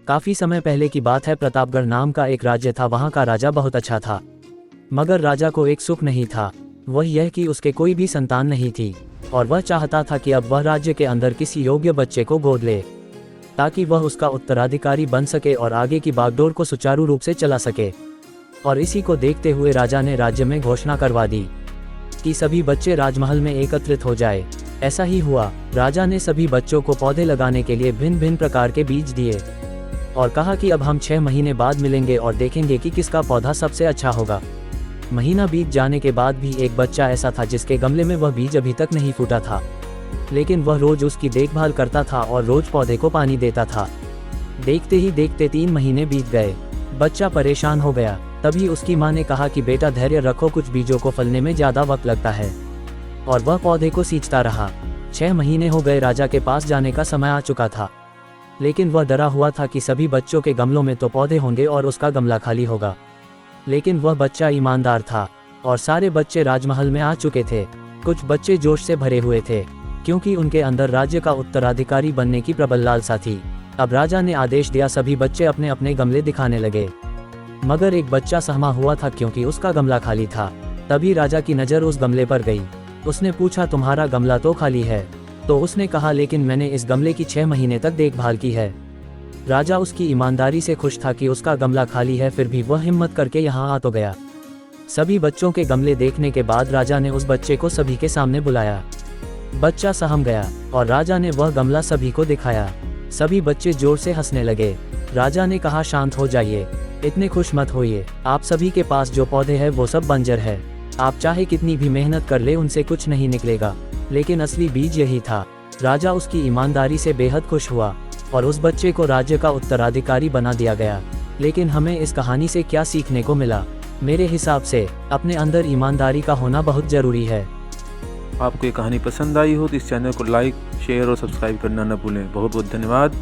काफी समय पहले की बात है। प्रतापगढ़ नाम का एक राज्य था। वहाँ का राजा बहुत अच्छा था, मगर राजा को एक सुख नहीं था, वह यह कि उसके कोई भी संतान नहीं थी, और वह चाहता था कि अब वह राज्य के अंदर किसी योग्य बच्चे को गोद ले, ताकि वह उसका उत्तराधिकारी बन सके और आगे की बागडोर को सुचारू रूप से चला सके। और इसी को देखते हुए राजा ने राज्य में घोषणा करवा दी कि सभी बच्चे राजमहल में एकत्रित हो जाए। ऐसा ही हुआ। राजा ने सभी बच्चों को पौधे लगाने के लिए भिन्न भिन्न प्रकार के बीज दिए और कहा कि अब हम 6 महीने बाद मिलेंगे और देखेंगे कि किसका पौधा सबसे अच्छा होगा। महीना बीत जाने के बाद भी एक बच्चा ऐसा था जिसके गमले में वह बीज अभी तक नहीं फूटा था, लेकिन वह रोज उसकी देखभाल करता था और रोज पौधे को पानी देता था। देखते ही देखते 3 महीने बीत गए। बच्चा परेशान हो गया। तभी उसकी माँ ने कहा कि बेटा धैर्य रखो, कुछ बीजों को फलने में ज़्यादा वक्त लगता है। और वह पौधे को सींचता रहा। 6 महीने हो गए। राजा के पास जाने का समय आ चुका था, लेकिन वह डरा हुआ था कि सभी बच्चों के गमलों में तो पौधे होंगे और उसका गमला खाली होगा। लेकिन वह बच्चा ईमानदार था और सारे बच्चे राजमहल में आ चुके थे। कुछ बच्चे जोश से भरे हुए थे, क्योंकि उनके अंदर राज्य का उत्तराधिकारी बनने की प्रबल लालसा थी। अब राजा ने आदेश दिया, सभी बच्चे अपने अपने गमले दिखाने लगे, मगर एक बच्चा सहमा हुआ था क्योंकि उसका गमला खाली था। तभी राजा की नज़र उस गमले पर गई। उसने पूछा, तुम्हारा गमला तो खाली है? तो उसने कहा, लेकिन मैंने इस गमले की 6 महीने तक देखभाल की है। राजा उसकी ईमानदारी से खुश था कि उसका गमला खाली है, फिर भी वह हिम्मत करके यहाँ आ तो गया। सभी बच्चों के गमले देखने के बाद राजा ने उस बच्चे को सभी के सामने बुलाया। बच्चा सहम गया और राजा ने वह गमला सभी को दिखाया। सभी बच्चे जोर से हंसने लगे। राजा ने कहा, शांत हो जाइए, इतने खुश मत होइए। आप सभी के पास जो पौधे हैं वो सब बंजर है। आप चाहे कितनी भी मेहनत कर ले, उनसे कुछ नहीं निकलेगा, लेकिन असली बीज यही था। राजा उसकी ईमानदारी से बेहद खुश हुआ और उस बच्चे को राज्य का उत्तराधिकारी बना दिया गया। लेकिन हमें इस कहानी से क्या सीखने को मिला? मेरे हिसाब से अपने अंदर ईमानदारी का होना बहुत ज़रूरी है। आपको ये कहानी पसंद आई हो तो इस चैनल को लाइक, शेयर और सब्सक्राइब करना न भूलें। बहुत बहुत धन्यवाद।